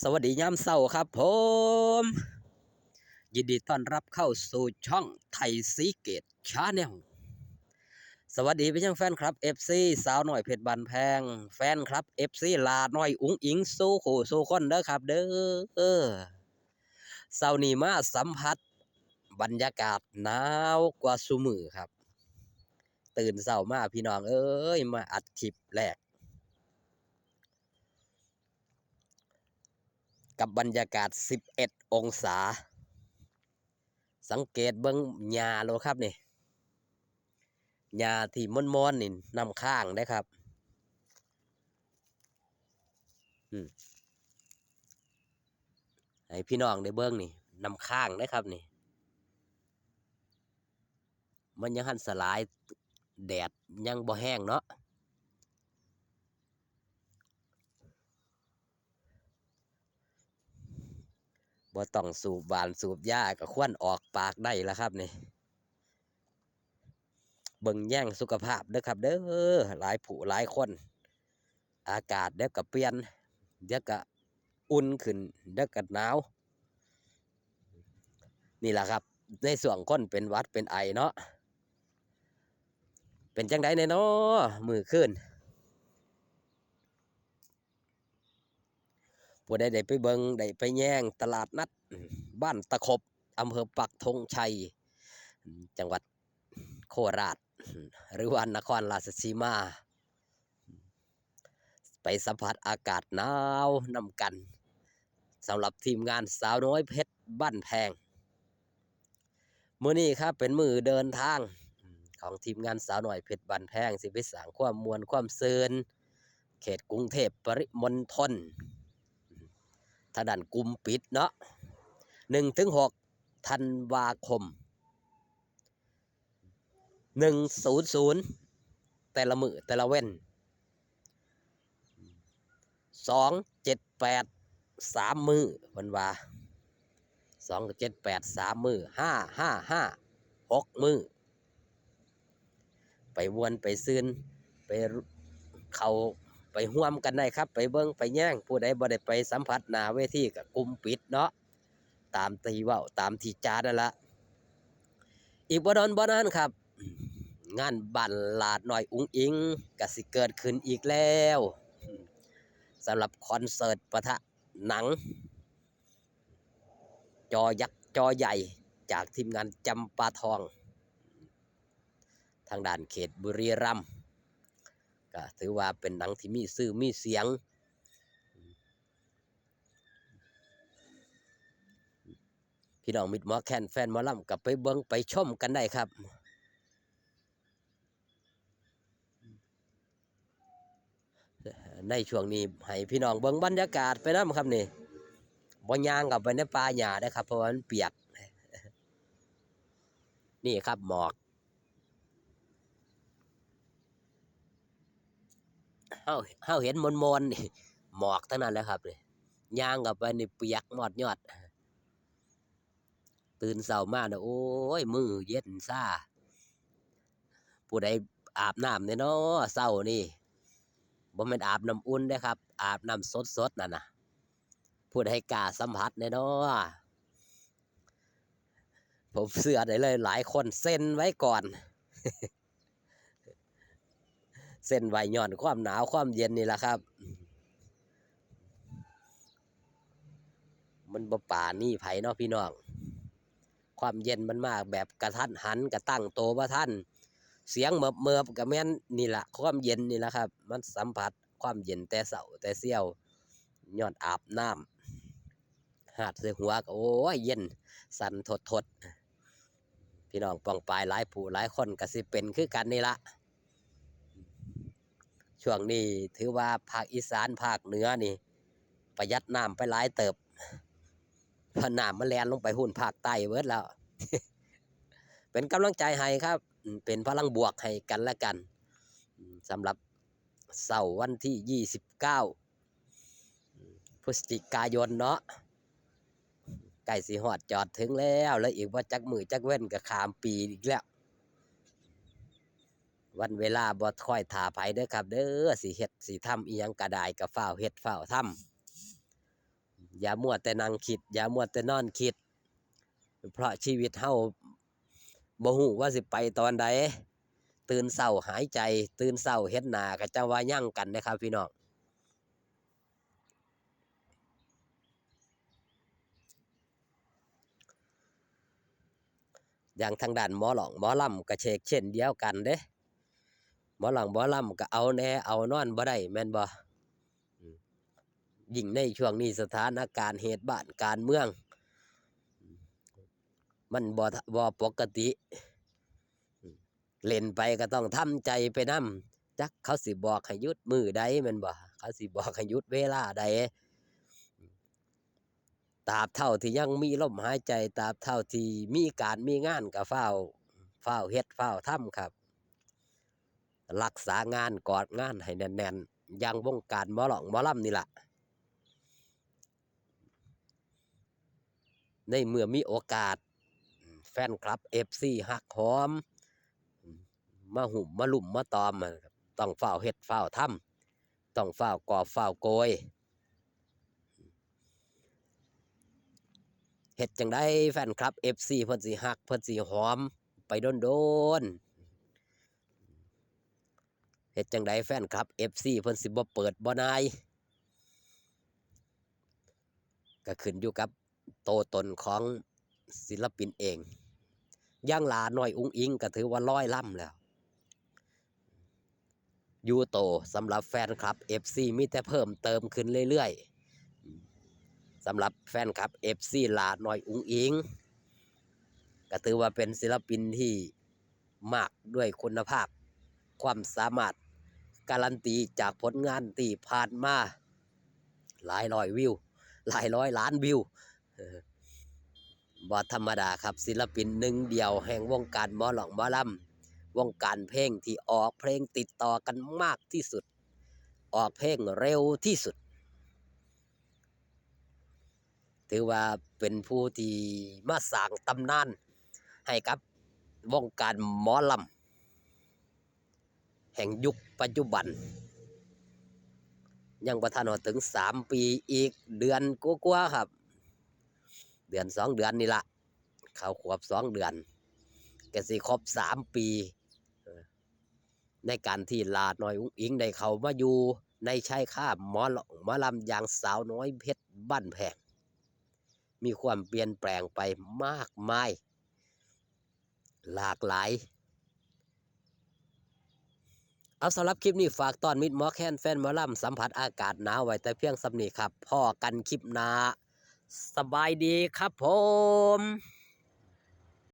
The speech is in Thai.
สวัสดียามเช้าครับผมยินดีต้อนรับเข้าสู่ช่องไทยซีเกตชาแนลสวัสดีไปยังแฟนครับ FC สาวหน่อยเพชรบันแพงแฟนครับ FC ลาหน่อยอุ๋งอิงสู้ขู่สู้คนเด้อครับเด้อเช้านี้มาสัมผัสบรรยากาศหนาวกว่าซุมื้อครับตื่นเช้ามาพี่น้องเอ้ยมาอัดคลิปแรกกับบรรยากาศ11องศาสังเกตเบิ่งหญ้าโลครับนี่หญ้าที่ม่อนๆนี่น้ำค้างได้ครับให้พี่น้องได้เบิ่งนี่น้ำค้างได้ครับนี่มันยังหันสลายแดดยังบ่แห้งเนาะบ่ต้องสูบบานสูบยาก็ควรออกปากได้แล้วครับนี่เบิ่งแย่งสุขภาพเด้อครับเด้อหลายผู้หลายคนอากาศเดี๋ยวก็เปลี่ยนเดี๋ยวก็อุ่นขึ้นเดี๋ยวก็หนาวนี่แหละครับในส่วนคนเป็นหวัดเป็นไอเนาะเป็นจังได๋เนาะมื้อคืนผู้ใดได้ไปเบิ่งได้ไปแย่งตลาดนัดบ้านตะขบอำเภอปักธงชัยจังหวัดโคราชหรือว่านครราชสีมาไปสัมผัสอากาศหนาวนำกันสำหรับทีมงานสาวน้อยเพชรบ้านแพงมื้อนี้ครับเป็นมื้อเดินทางของทีมงานสาวน้อยเพชรบ้านแพงสิไปสร้างความมวลความซื่นเขตกรุงเทพปริมณฑลทางด้านกลุ่มปิดเนาะ1-6ธันวาคม100แต่ละมื้อแต่ละเว้น278 3มื้อเพิ่นว่า278 3มื้อ555 6มื้อไปวนไปซื่นไปเข้าไปร่วมกันได้ครับไปเบิ่งไปแย่งผู้ใดบ่ได้ไปสัมผัสหน้าเวทีก็กลุ่มปิดเนาะตามที่เว้าตามที่จานั่นล่ะอีกบ่โดนบ่นานครับงานบ้านลาดน้อยอุ๋งอิงก็สิเกิดขึ้นอีกแล้วสำหรับคอนเสิร์ตปะทะหนังจอยักษ์จอใหญ่จากทีมงานจำปาทองทางด้านเขตบุรีรัมย์ก็ถือว่าเป็นหนังที่มีชื่อมีเสียงพี่น้องมิตรหมอแคนแฟนหมอลำกับไปเบิ่งไปชมกันได้ครับในช่วงนี้ให้พี่น้องเบิ่งบรรยากาศไปนำครับนี่บ่ย่างกับไปในป่าหญ้าได้ครับเพราะว่ามันเปียกนี่ครับหมอกเฮาเห็นมนๆนี่หมอกทั้งนั้นแหละครับนี่ย่างกับไปนี่เปียกหมอดยอดตื่นเช้ามาน่ะโอ้ยมือเย็นซ่าผู้ใดอาบน้ำเนี่ยเนาะเช้านี่บ่แม่นอาบน้ำอุ่นเด้ครับอาบน้ำสดๆนั่นน่ะผู้ใดกล้าสัมผัสเนี่ยเนาะผมเชื่อได้เลยหลายคนเซ็นไว้ก่อนเซ็นไว้ย้อนความหนาวความเย็นนี่แหละครับมันบ่ป่านี่ไผเนาะพี่น้องความเย็นมันมากแบบกระทันหันกระตั้งโตบ่ทันเสียงเมิบๆก็แม่นนี่ล่ะความเย็นนี่แหละครับมันสัมผัสความเย็นแต่เช้าแต่เสี้ยวย้อนอาบน้ำหาดใส่หัวก็โอ้ยเย็นสั่นทดๆพี่น้องปองปายหลายผู้หลายคนก็สิเป็นคือกันนี่ละช่วงนี้ถือว่าภาคอีสานภาคเหนือนี่ประหยัดน้ำไปหลายเติบเพราะน้ำมันแล่นลงไปหุ่นภาคใต้เบิดแล้ว เป็นกำลังใจให้ครับเป็นพลังบวกให้กันและกันสำหรับเสาร์วันที่29พฤศจิกายนเนาะใกล้สิฮอดจอดถึงแล้วอีกว่าจักมือจักเว้นก็ข้ามปีอีกแล้ววันเวลาบ่ค่อยท่าไผเด้อครับเด้อสิเฮ็ดสิทำอีหยังก็ได้ก็ฟ้าวเฮ็ดฟ้าวทำ อย่ามัวแต่นั่งคิดอย่ามัวแต่นอนคิดเพราะชีวิตเฮาบ่ฮู้ว่าสิไปตอนใดตื่นเช้าหายใจตื่นเช้าเฮ็ดหน้าก็จะว่ายั่งกันนะครับพี่น้องอย่างทางด้านหมอหลองหมอลำก็เช่นเดียวกันเด้หมอหลองหมอลำก็เอาแน่เอานอนบ่ได้แม่นบ่ยิ่งในช่วงนี้สถานการณ์เหตุบ้านการเมืองมันบ่ปกติเล่นไปก็ต้องทำใจไปนำจักเขาสิบอกให้หยุดมือใดแม่นบ่เขาสิบอกให้หยุดเวลาใดตราบเท่าที่ยังมีลมหายใจตราบเท่าที่มีการมีงานก็เฝ้าเฮ็ดเฝ้าทำครับรักษางานกอดงานให้แน่นๆอย่างวงการหมอหลองหมอลำนี่ล่ะในเมื่อมีโอกาสแฟนคลับ FC ฮักหอมมาหุ่มมาลุ่มมาตอมต้องเฝ้าเฮ็ดเฝ้าทำต้องเฝ้ากอบเฝ้าโกยเฮ็ดจังได้แฟนคลับ FC เพิ่นสิฮักเพิ่นสิหอมไปโดนเฮ็ดจังได้แฟนคลับ FC เพิ่นสิบ่เปิดบ่นายก็ขึ้นอยู่กับโตตนของศิลปินเองย่างหลาน้อยอุ้งอิงก็ถือว่าร้อยล่ำแล้วยูโตสำหรับแฟนคลับ FC มีแต่เพิ่มเติมขึ้นเรื่อยๆสำหรับแฟนคลับ FC หลาน้อยอุ้งอิงก็ถือว่าเป็นศิลปินที่มากด้วยคุณภาพความสามารถการันตีจากผลงานที่ผ่านมาหลายร้อยวิวหลายร้อยล้านวิวบ่ธรรมดาครับศิลปินหนึ่งเดียวแห่งวงการหมอหลองหมอลำวงการเพลงที่ออกเพลงติดต่อกันมากที่สุดออกเพลงเร็วที่สุดถือว่าเป็นผู้ที่มาสร้างตำนานให้กับวงการหมอลำแห่งยุคปัจจุบันยังบ่ทันถึง3 ปีอีกเดือนกว่าๆครับเดือน2 เดือนนี่ละเขาขวบ2 เดือนก็สิครบ3 ปีในการที่ลาน้อยอุ้งอิงได้เข้ามาอยู่ในชายคาหมอลำอย่างสาวน้อยเพชรบ้านแพงมีความเปลี่ยนแปลงไปมากมายหลากหลายเอาสำหรับคลิปนี้ฝากตอนมิดหมอแคนแฟนหมอลำสัมผัสอากาศหนาวไว้แต่เพียงสำนีครับพ่อกันคลิปหน้าสบายดีครับผม